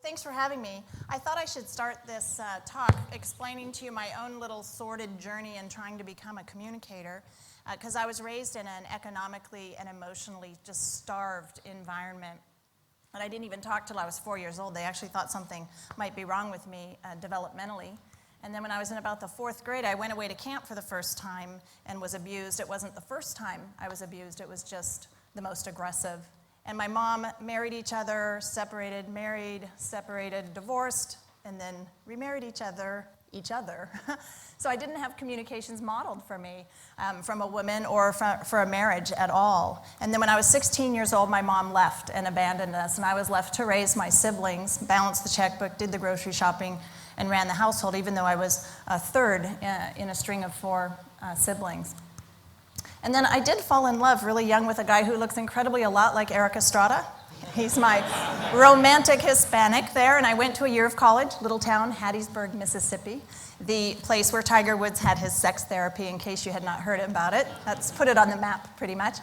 Thanks for having me. I thought I should start this talk explaining to you my own little sordid journey in trying to become a communicator, because I was raised in an economically and emotionally just starved environment. And I didn't even talk till I was 4 years old. They actually thought something might be wrong with me developmentally. And then when I was in about the 4th grade, I went away to camp for the first time and was abused. It wasn't the first time I was abused, it was just the most aggressive. And my mom married each other, separated, married, separated, divorced, and then remarried each other. So I didn't have communications modeled for me from a woman or for a marriage at all. And then when I was 16 years old, my mom left and abandoned us, and I was left to raise my siblings, balance the checkbook, did the grocery shopping, and ran the household, even though I was a third in a string of 4 siblings. And then I did fall in love really young with a guy who looks incredibly a lot like Eric Estrada. He's my romantic Hispanic there, and I went to a year of college, little town, Hattiesburg, Mississippi, the place where Tiger Woods had his sex therapy, in case you had not heard about it. Let's put it on the map, pretty much.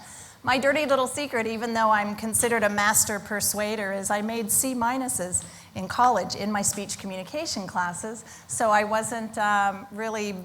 My dirty little secret, even though I'm considered a master persuader, is I made C- in college in my speech communication classes, so I wasn't really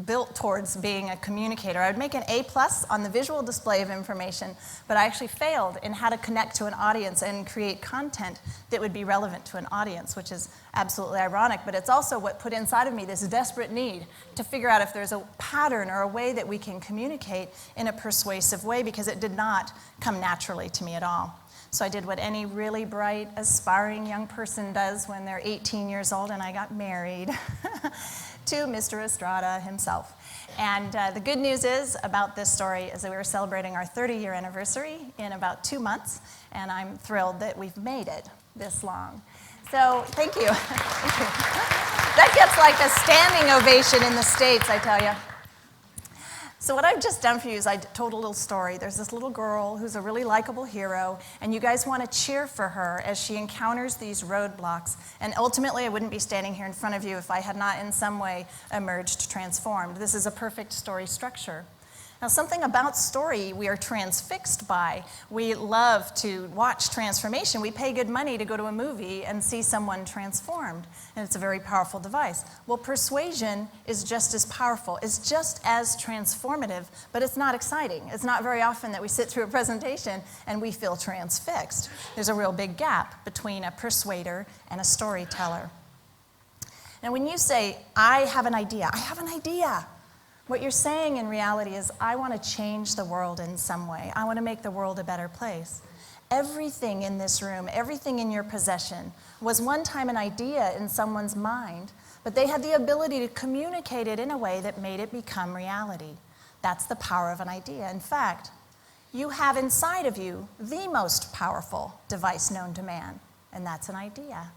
built towards being a communicator. I would make an A+ on the visual display of information, but I actually failed in how to connect to an audience and create content that would be relevant to an audience, which is absolutely ironic, but it's also what put inside of me this desperate need to figure out if there's a pattern or a way that we can communicate in a persuasive way, because it did not come naturally to me at all. So I did what any really bright, aspiring young person does when they're 18 years old, and I got married to Mr. Estrada himself. And the good news is about this story is that we were celebrating our 30-year anniversary in about 2 months, and I'm thrilled that we've made it this long. So thank you. Thank you. That gets like a standing ovation in the States, I tell you. So what I've just done for you is I told a little story. There's this little girl who's a really likable hero, and you guys want to cheer for her as she encounters these roadblocks. And ultimately, I wouldn't be standing here in front of you if I had not in some way emerged transformed. This is a perfect story structure. Now, something about story we are transfixed by. We love to watch transformation. We pay good money to go to a movie and see someone transformed, and it's a very powerful device. Well, persuasion is just as powerful. It's just as transformative, but it's not exciting. It's not very often that we sit through a presentation and we feel transfixed. There's a real big gap between a persuader and a storyteller. Now, when you say, I have an idea, what you're saying in reality is, I want to change the world in some way. I want to make the world a better place. Everything in this room, everything in your possession, was one time an idea in someone's mind, but they had the ability to communicate it in a way that made it become reality. That's the power of an idea. In fact, you have inside of you the most powerful device known to man, and that's an idea.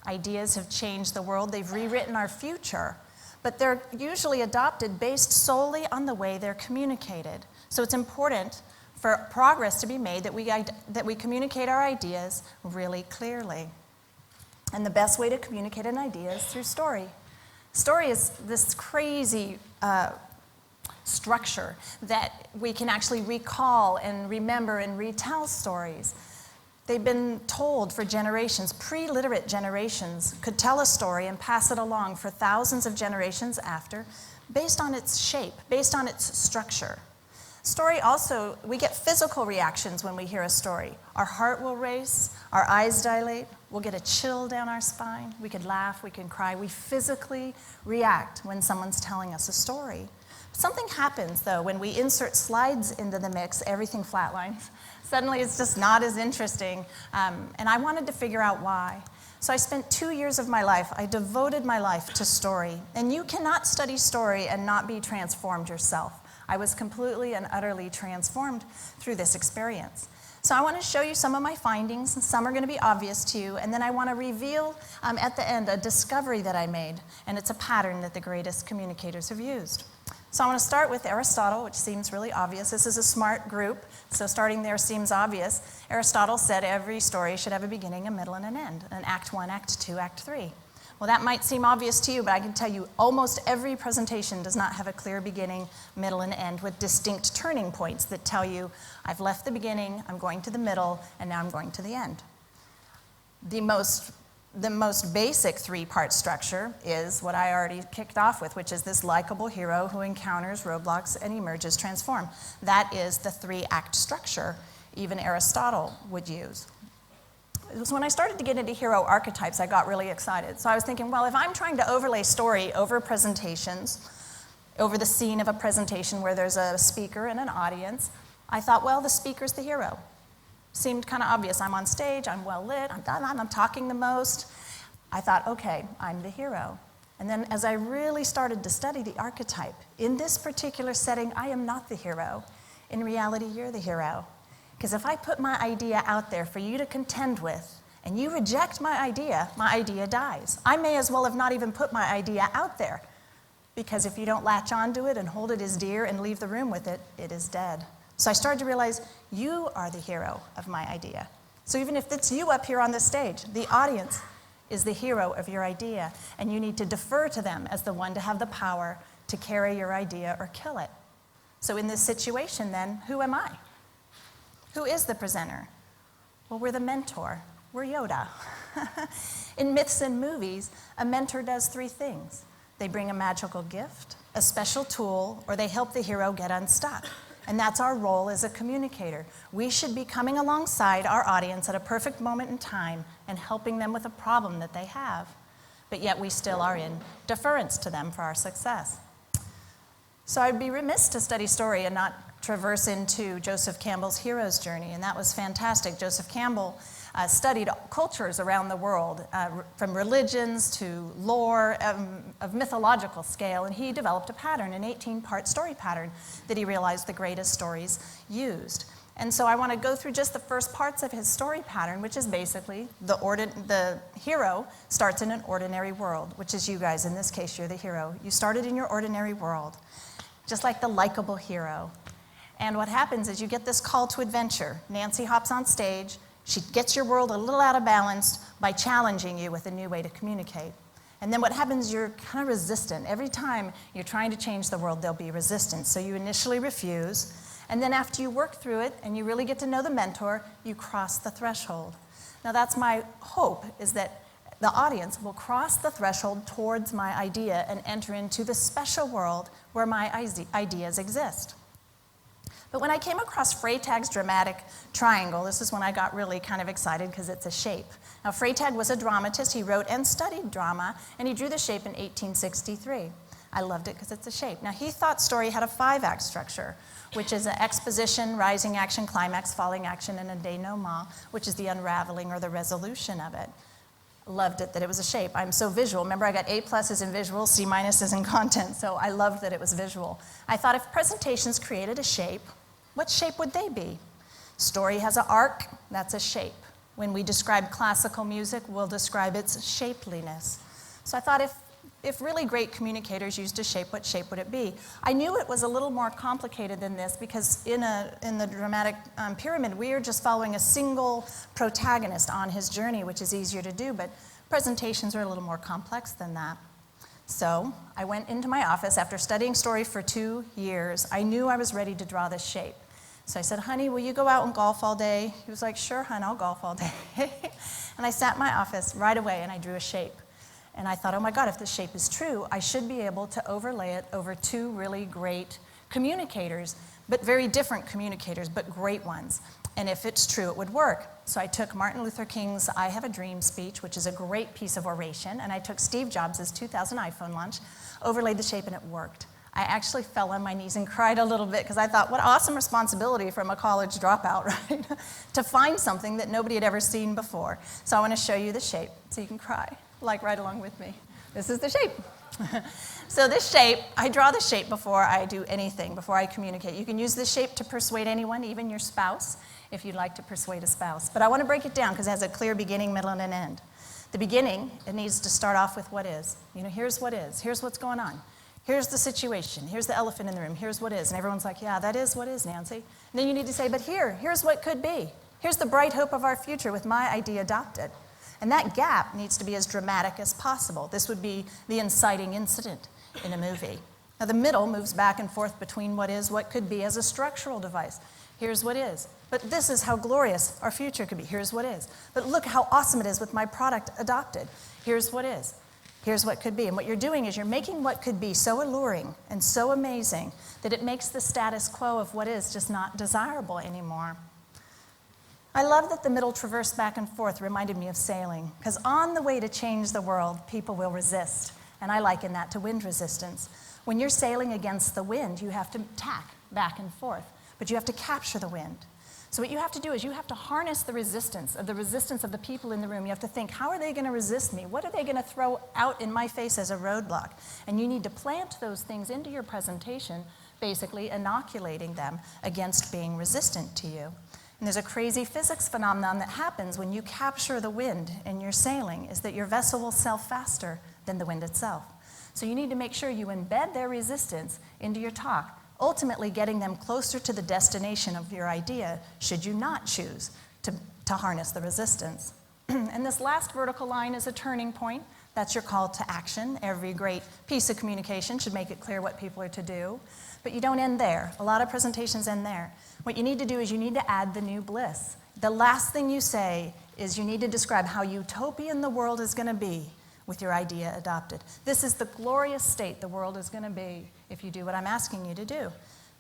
Ideas have changed the world. They've rewritten our future. But they're usually adopted based solely on the way they're communicated. So it's important for progress to be made that we communicate our ideas really clearly. And the best way to communicate an idea is through story. Story is this crazy structure that we can actually recall and remember and retell stories. They've been told for generations. Pre-literate generations could tell a story and pass it along for thousands of generations after, based on its shape, based on its structure. Story also, we get physical reactions when we hear a story. Our heart will race, our eyes dilate, we'll get a chill down our spine, we could laugh, we can cry. We physically react when someone's telling us a story. Something happens, though, when we insert slides into the mix, everything flatlines. Suddenly it's just not as interesting, and I wanted to figure out why. So I spent 2 years of my life, I devoted my life to story, and you cannot study story and not be transformed yourself. I was completely and utterly transformed through this experience. So I want to show you some of my findings, and some are going to be obvious to you, and then I want to reveal at the end a discovery that I made, and it's a pattern that the greatest communicators have used. So I want to start with Aristotle, which seems really obvious. This is a smart group, so starting there seems obvious. Aristotle said every story should have a beginning, a middle, and an end, an Act 1, Act 2, Act 3. Well, that might seem obvious to you, but I can tell you almost every presentation does not have a clear beginning, middle, and end with distinct turning points that tell you, I've left the beginning, I'm going to the middle, and now I'm going to the end. The most the most basic three-part structure is what I already kicked off with, which is this likable hero who encounters roadblocks and emerges transformed. That is the three-act structure even Aristotle would use. It was when I started to get into hero archetypes I got really excited. So I was thinking, well, if I'm trying to overlay story over presentations, over the scene of a presentation where there's a speaker and an audience, I thought, well, the speaker's the hero. Seemed kind of obvious. I'm on stage, I'm well lit, I'm talking the most. I thought, okay, I'm the hero. And then as I really started to study the archetype, in this particular setting, I am not the hero. In reality, you're the hero. Because if I put my idea out there for you to contend with, and you reject my idea dies. I may as well have not even put my idea out there. Because if you don't latch onto it and hold it as dear and leave the room with it, it is dead. So I started to realize you are the hero of my idea. So even if it's you up here on the stage, the audience is the hero of your idea, and you need to defer to them as the one to have the power to carry your idea or kill it. So in this situation then, who am I? Who is the presenter? Well, we're the mentor. We're Yoda. In myths and movies, a mentor does three things. They bring a magical gift, a special tool, or they help the hero get unstuck. And that's our role as a communicator. We should be coming alongside our audience at a perfect moment in time and helping them with a problem that they have. But yet we still are in deference to them for our success. So I'd be remiss to study story and not traverse into Joseph Campbell's hero's journey, and that was fantastic. Joseph Campbell studied cultures around the world, from religions to lore of mythological scale, and he developed a pattern, an 18-part story pattern that he realized the greatest stories used. And so I want to go through just the first parts of his story pattern, which is basically the hero starts in an ordinary world, which is you guys. In this case, you're the hero. You started in your ordinary world, just like the likable hero. And what happens is you get this call to adventure. Nancy hops on stage. She gets your world a little out of balance by challenging you with a new way to communicate. And then what happens, you're kind of resistant. Every time you're trying to change the world, there'll be resistance. So you initially refuse. And then after you work through it and you really get to know the mentor, you cross the threshold. Now that's my hope, is that the audience will cross the threshold towards my idea and enter into the special world where my ideas exist. But when I came across Freytag's dramatic triangle, this is when I got really kind of excited because it's a shape. Now, Freytag was a dramatist. He wrote and studied drama, and he drew the shape in 1863. I loved it because it's a shape. Now, he thought story had a 5-act structure, which is an exposition, rising action, climax, falling action, and a denouement, which is the unraveling or the resolution of it. Loved it that it was a shape. I'm so visual. Remember, I got A+ in visual, C- in content, so I loved that it was visual. I thought if presentations created a shape, what shape would they be? Story has an arc, that's a shape. When we describe classical music, we'll describe its shapeliness. So I thought if really great communicators used a shape, what shape would it be? I knew it was a little more complicated than this because in the dramatic pyramid, we are just following a single protagonist on his journey, which is easier to do, but presentations are a little more complex than that. So I went into my office after studying story for 2 years. I knew I was ready to draw this shape. So I said, honey, will you go out and golf all day? He was like, sure, hon, I'll golf all day. And I sat in my office right away and I drew a shape. And I thought, oh my God, if this shape is true, I should be able to overlay it over 2 really great communicators, but very different communicators, but great ones. And if it's true, it would work. So I took Martin Luther King's I Have a Dream speech, which is a great piece of oration, and I took Steve Jobs' 2000 iPhone launch, overlaid the shape, and it worked. I actually fell on my knees and cried a little bit because I thought, what awesome responsibility from a college dropout, right? To find something that nobody had ever seen before. So I want to show you the shape so you can cry, like right along with me. This is the shape. So this shape, I draw the shape before I do anything, before I communicate. You can use this shape to persuade anyone, even your spouse, if you'd like to persuade a spouse. But I want to break it down because it has a clear beginning, middle, and an end. The beginning, it needs to start off with what is. You know, here's what is. Here's what's going on. Here's the situation. Here's the elephant in the room. Here's what is. And everyone's like, yeah, that is what is, Nancy. And then you need to say, but here's what could be. Here's the bright hope of our future with my idea adopted. And that gap needs to be as dramatic as possible. This would be the inciting incident in a movie. Now, the middle moves back and forth between what is, what could be as a structural device. Here's what is. But this is how glorious our future could be. Here's what is. But look how awesome it is with my product adopted. Here's what is. Here's what could be. And what you're doing is you're making what could be so alluring and so amazing that it makes the status quo of what is just not desirable anymore. I love that the middle traverse back and forth reminded me of sailing, because on the way to change the world, people will resist. And I liken that to wind resistance. When you're sailing against the wind, you have to tack back and forth, but you have to capture the wind. So what you have to do is you have to harness the resistance of the people in the room. You have to think, how are they going to resist me? What are they going to throw out in my face as a roadblock? And you need to plant those things into your presentation, basically inoculating them against being resistant to you. And there's a crazy physics phenomenon that happens when you capture the wind in your sailing, is that your vessel will sail faster than the wind itself. So you need to make sure you embed their resistance into your talk, ultimately getting them closer to the destination of your idea, should you not choose to harness the resistance. And this last vertical line is a turning point. That's your call to action. Every great piece of communication should make it clear what people are to do. But you don't end there. A lot of presentations end there. What you need to do is you need to add the new bliss. The last thing you say is you need to describe how utopian the world is going to be with your idea adopted. This is the glorious state the world is going to be if you do what I'm asking you to do.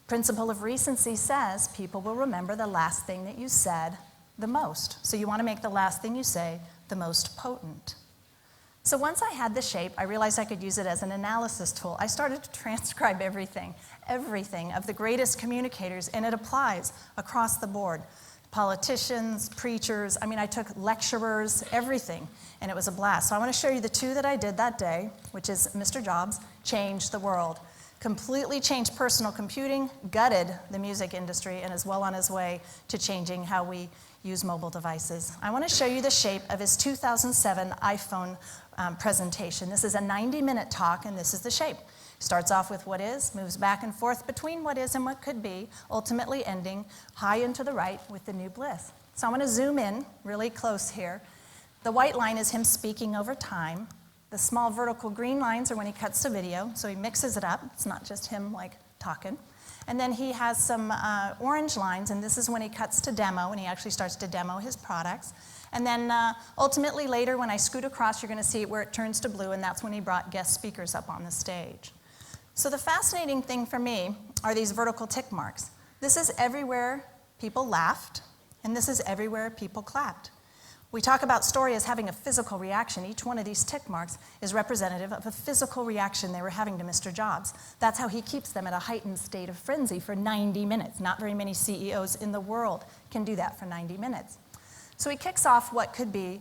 Principle of recency says people will remember the last thing that you said the most. So you want to make the last thing you say the most potent. So once I had the shape, I realized I could use it as an analysis tool. I started to transcribe everything of the greatest communicators, and it applies across the board. Politicians, preachers, I took lecturers, everything, and it was a blast. So I want to show you the two that I did that day, which is Mr. Jobs, changed the world. Completely changed personal computing, gutted the music industry, and is well on his way to changing how we use mobile devices. I want to show you the shape of his 2007 iPhone presentation. This is a 90-minute talk, and this is the shape. Starts off with what is, moves back and forth between what is and what could be, ultimately ending high and to the right with the new bliss. So I want to zoom in really close here. The white line is him speaking over time. The small vertical green lines are when he cuts to video, so he mixes it up. It's not just him talking. And then he has some orange lines, and this is when he cuts to demo, and he actually starts to demo his products. And then ultimately later, when I scoot across, you're going to see where it turns to blue, and that's when he brought guest speakers up on the stage. So the fascinating thing for me are these vertical tick marks. This is everywhere people laughed, and this is everywhere people clapped. We talk about story as having a physical reaction. Each one of these tick marks is representative of a physical reaction they were having to Mr. Jobs. That's how he keeps them at a heightened state of frenzy for 90 minutes. Not very many CEOs in the world can do that for 90 minutes. So he kicks off what could be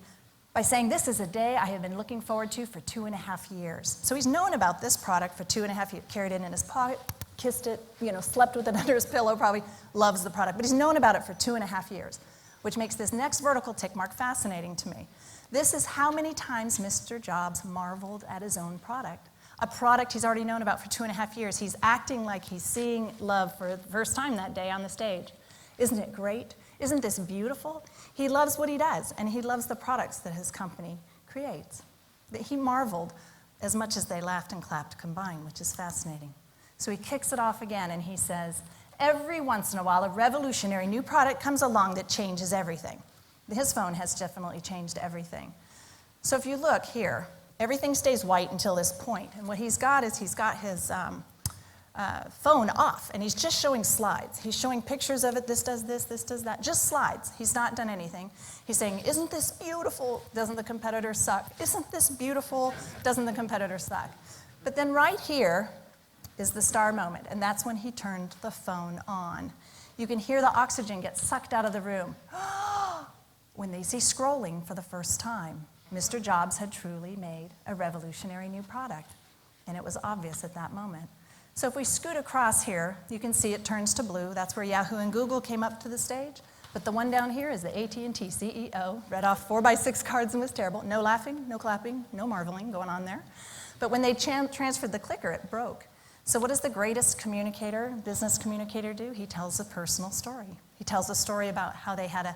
by saying, this is a day I have been looking forward to for 2.5 years. So he's known about this product for 2.5 years, carried it in his pocket, kissed it, slept with it under his pillow, probably loves the product. But he's known about it for 2.5 years. Which makes this next vertical tick mark fascinating to me. This is how many times Mr. Jobs marveled at his own product. A product he's already known about for 2.5 years. He's acting like he's seeing love for the first time that day on the stage. Isn't it great? Isn't this beautiful? He loves what he does, and he loves the products that his company creates. That he marveled as much as they laughed and clapped combined, which is fascinating. So he kicks it off again, and he says, every once in a while, a revolutionary new product comes along that changes everything. His phone has definitely changed everything. So if you look here, everything stays white until this point. And what he's got is he's got his phone off, and he's just showing slides. He's showing pictures of it. This does that. Just slides. He's not done anything. He's saying, isn't this beautiful? Doesn't the competitor suck? Isn't this beautiful? Doesn't the competitor suck? But then right here, is the star moment, and that's when he turned the phone on. You can hear the oxygen get sucked out of the room. When they see scrolling for the first time, Mr. Jobs had truly made a revolutionary new product, and it was obvious at that moment. So if we scoot across here, you can see it turns to blue. That's where Yahoo and Google came up to the stage. But the one down here is the AT&T CEO, read off 4x6 cards and was terrible. No laughing, no clapping, no marveling going on there. But when they transferred the clicker, it broke. So what does the greatest business communicator do? He tells a personal story. He tells a story about how they had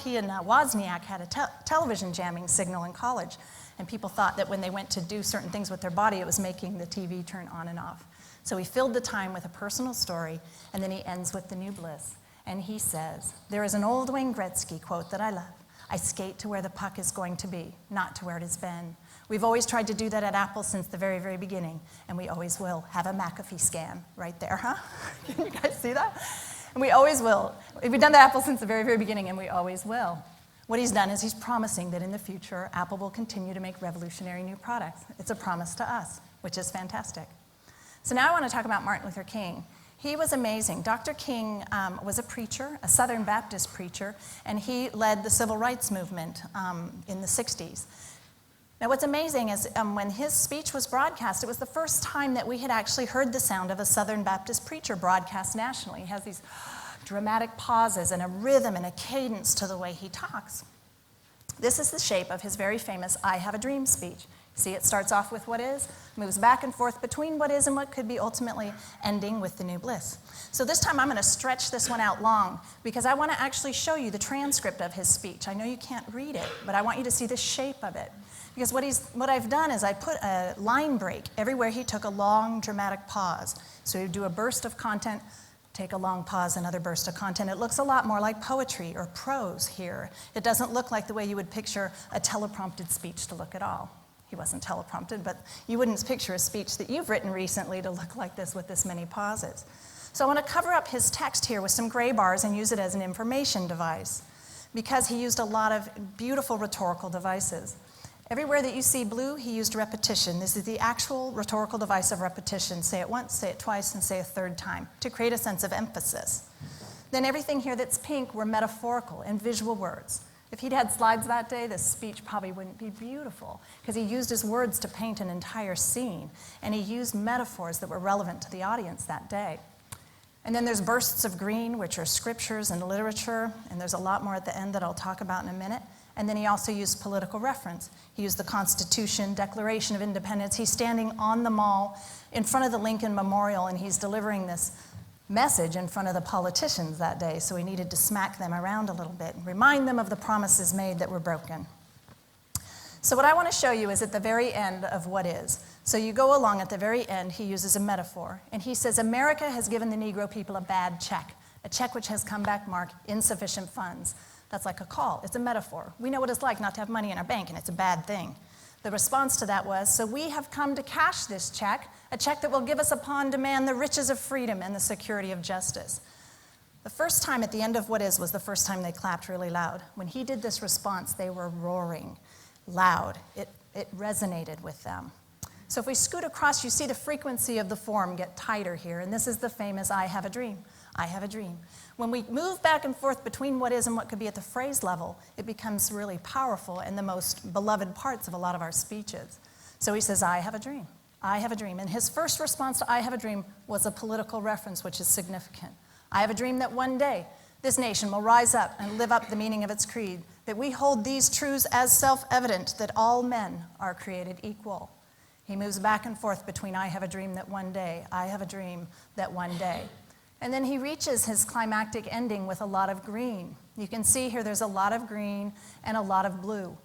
he and Wozniak had a television jamming signal in college. And people thought that when they went to do certain things with their body, it was making the TV turn on and off. So he filled the time with a personal story, and then he ends with the new bliss. And he says, there is an old Wayne Gretzky quote that I love. I skate to where the puck is going to be, not to where it has been. We've always tried to do that at Apple since the very, very beginning, and we always will. Have a McAfee scan right there, huh? Can you guys see that? And we always will. We've done that at Apple since the very, very beginning, and we always will. What he's done is he's promising that in the future, Apple will continue to make revolutionary new products. It's a promise to us, which is fantastic. So now I want to talk about Martin Luther King. He was amazing. Dr. King was a preacher, a Southern Baptist preacher, and he led the civil rights movement in the 60s. Now what's amazing is when his speech was broadcast, it was the first time that we had actually heard the sound of a Southern Baptist preacher broadcast nationally. He has these dramatic pauses and a rhythm and a cadence to the way he talks. This is the shape of his very famous I Have a Dream speech. See, it starts off with what is, moves back and forth between what is and what could be, ultimately ending with the new bliss. So this time I'm going to stretch this one out long because I want to actually show you the transcript of his speech. I know you can't read it, but I want you to see the shape of it. Because what I've done is I put a line break everywhere he took a long, dramatic pause. So he'd do a burst of content, take a long pause, another burst of content. It looks a lot more like poetry or prose here. It doesn't look like the way you would picture a teleprompted speech to look at all. He wasn't teleprompted, but you wouldn't picture a speech that you've written recently to look like this with this many pauses. So I want to cover up his text here with some gray bars and use it as an information device because he used a lot of beautiful rhetorical devices. Everywhere that you see blue, he used repetition. This is the actual rhetorical device of repetition. Say it once, say it twice, and say a third time to create a sense of emphasis. Then everything here that's pink were metaphorical and visual words. If he'd had slides that day, this speech probably wouldn't be beautiful because he used his words to paint an entire scene, and he used metaphors that were relevant to the audience that day. And then there's bursts of green, which are scriptures and literature, and there's a lot more at the end that I'll talk about in a minute. And then he also used political reference. He used the Constitution, Declaration of Independence. He's standing on the mall in front of the Lincoln Memorial, and he's delivering this message in front of the politicians that day, so he needed to smack them around a little bit and remind them of the promises made that were broken. So what I want to show you is at the very end of what is. So you go along at the very end, he uses a metaphor, and he says, America has given the Negro people a bad check, a check which has come back marked insufficient funds. That's like a call. It's a metaphor. We know what it's like not to have money in our bank, and it's a bad thing. The response to that was, so we have come to cash this check, a check that will give us upon demand the riches of freedom and the security of justice. The first time at the end of what is was the first time they clapped really loud. When he did this response, they were roaring loud. It resonated with them. So if we scoot across, you see the frequency of the form get tighter here, and this is the famous I have a dream. I have a dream. When we move back and forth between what is and what could be at the phrase level, it becomes really powerful and the most beloved parts of a lot of our speeches. So he says, I have a dream. I have a dream. And his first response to I have a dream was a political reference, which is significant. I have a dream that one day this nation will rise up and live up the meaning of its creed, that we hold these truths as self-evident, that all men are created equal. He moves back and forth between I have a dream that one day, I have a dream that one day. And then he reaches his climactic ending with a lot of green. You can see here there's a lot of green and a lot of blue.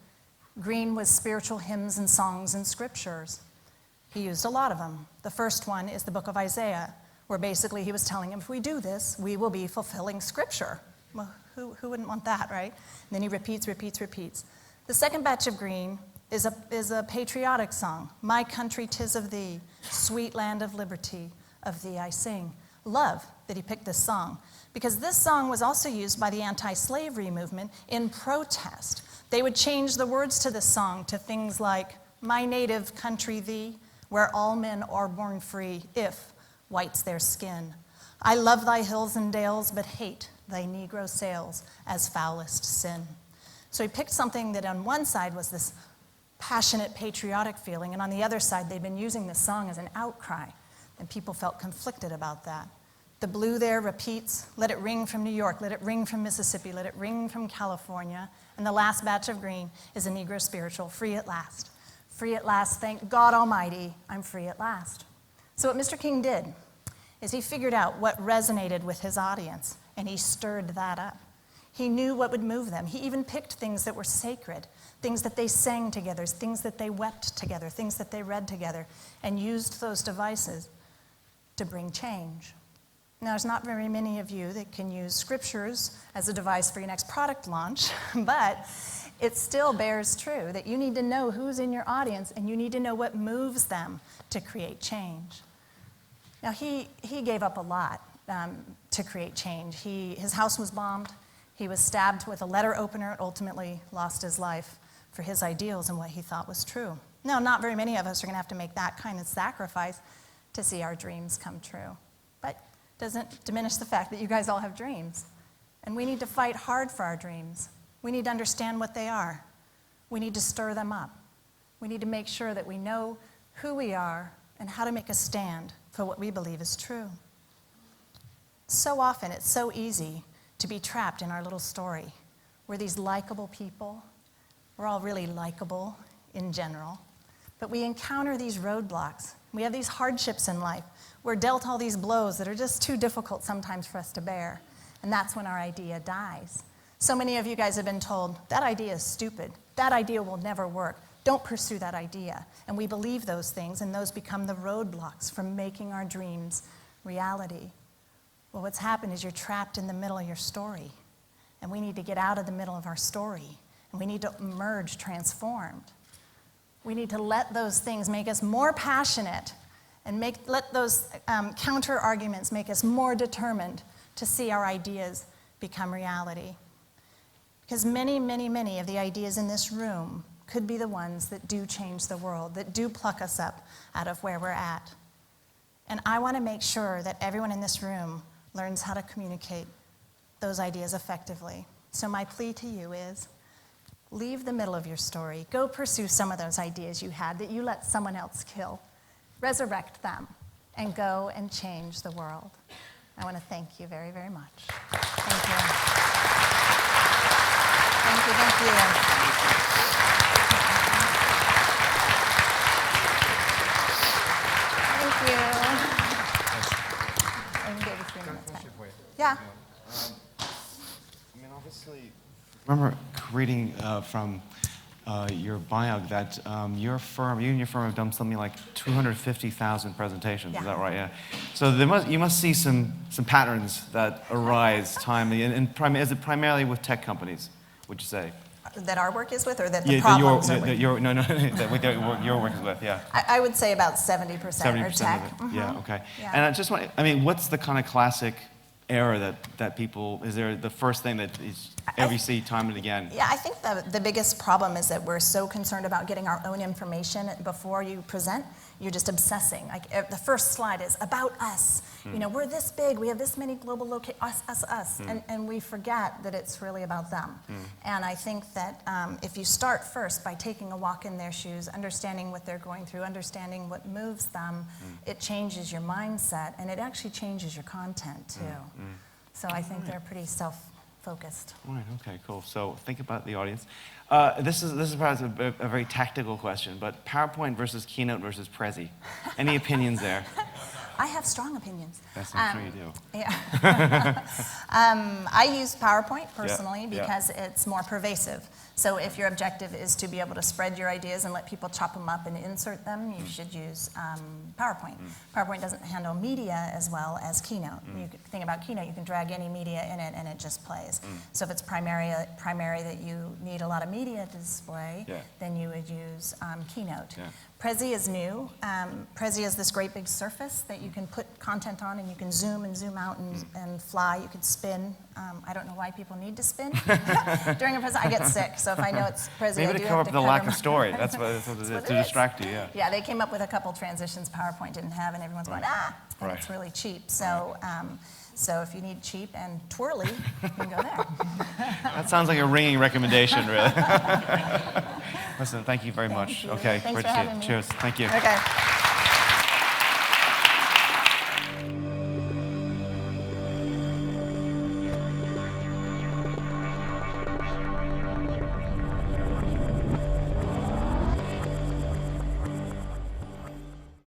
Green was spiritual hymns and songs and scriptures. He used a lot of them. The first one is the book of Isaiah, where basically he was telling him, if we do this, we will be fulfilling scripture. Well, who wouldn't want that, right? And then he repeats. The second batch of green is a patriotic song. My country, 'tis of thee, sweet land of liberty, of thee I sing. Love that he picked this song, because this song was also used by the anti-slavery movement in protest. They would change the words to this song to things like, my native country thee, where all men are born free, if white's their skin. I love thy hills and dales, but hate thy Negro sails as foulest sin. So he picked something that on one side was this passionate patriotic feeling, and on the other side they'd been using this song as an outcry, and people felt conflicted about that. The blue there repeats, let it ring from New York, let it ring from Mississippi, let it ring from California. And the last batch of green is a Negro spiritual, free at last. Free at last, thank God Almighty, I'm free at last. So what Mr. King did is he figured out what resonated with his audience, and he stirred that up. He knew what would move them. He even picked things that were sacred, things that they sang together, things that they wept together, things that they read together, and used those devices to bring change. Now, there's not very many of you that can use scriptures as a device for your next product launch, but it still bears true that you need to know who's in your audience and you need to know what moves them to create change. Now, he gave up a lot to create change. His house was bombed. He was stabbed with a letter opener, ultimately lost his life for his ideals and what he thought was true. Now, not very many of us are going to have to make that kind of sacrifice to see our dreams come true. But it doesn't diminish the fact that you guys all have dreams. And we need to fight hard for our dreams. We need to understand what they are. We need to stir them up. We need to make sure that we know who we are and how to make a stand for what we believe is true. So often, it's so easy to be trapped in our little story. We're these likable people. We're all really likable in general. But we encounter these roadblocks. We have these hardships in life. We're dealt all these blows that are just too difficult sometimes for us to bear. And that's when our idea dies. So many of you guys have been told, that idea is stupid. That idea will never work. Don't pursue that idea. And we believe those things, and those become the roadblocks from making our dreams reality. Well, what's happened is you're trapped in the middle of your story. And we need to get out of the middle of our story. And we need to emerge transformed. We need to let those things make us more passionate and let those counter arguments make us more determined to see our ideas become reality. Because many, many, many of the ideas in this room could be the ones that do change the world, that do pluck us up out of where we're at. And I want to make sure that everyone in this room learns how to communicate those ideas effectively. So my plea to you is, leave the middle of your story. Go pursue some of those ideas you had that you let someone else kill. Resurrect them and go and change the world. I want to thank you very, very much. Thank you. Thank you, thank you. Thank you. I can give you 3 minutes back. Yeah. I mean, obviously, I remember reading from your bio that you and your firm have done something like 250,000 presentations. Yeah. Is that right? Yeah. So you must see some patterns that arise timely, and is it primarily with tech companies? Would you say? That our work is with, or that the problems are with? That your work is with. Yeah. I would say about 70% are tech. Of it. Mm-hmm. Yeah. Okay. Yeah. And I just want. I mean, what's the kind of classic error that people, is there the first thing that is every see time and again? Yeah, I think the biggest problem is that we're so concerned about getting our own information before you present. You're just obsessing. Like the first slide is about us. You know, we're this big, we have this many global locations, us. And we forget that it's really about them. And I think that if you start first by taking a walk in their shoes, understanding what they're going through, understanding what moves them, it changes your mindset, and it actually changes your content too. So I think they're pretty self-focused. All right, okay, cool. So think about the audience. This is perhaps a very tactical question, but PowerPoint versus Keynote versus Prezi. Any opinions there? I have strong opinions. Yes, I'm sure you do. Yeah. I use PowerPoint personally because it's more pervasive. So if your objective is to be able to spread your ideas and let people chop them up and insert them, you should use PowerPoint. PowerPoint doesn't handle media as well as Keynote. You can think about Keynote, you can drag any media in it and it just plays. So if it's primary that you need a lot of media to display, then you would use Keynote. Prezi is new. Prezi is this great big surface that you can put content on, and you can zoom and zoom out and fly. You can spin. I don't know why people need to spin during a presentation. I get sick, so if I know it's Prezi, maybe I do to cover have up to the lack of story. That's what it is, to distract you. Yeah. Yeah, they came up with a couple transitions PowerPoint didn't have, and everyone's going, and it's really cheap. So. So if you need cheap and twirly, you can go there. That sounds like a ringing recommendation, really. Listen, thank you very much. You. Okay, Thanks great for to see having you. me. Cheers. Thank you. Okay.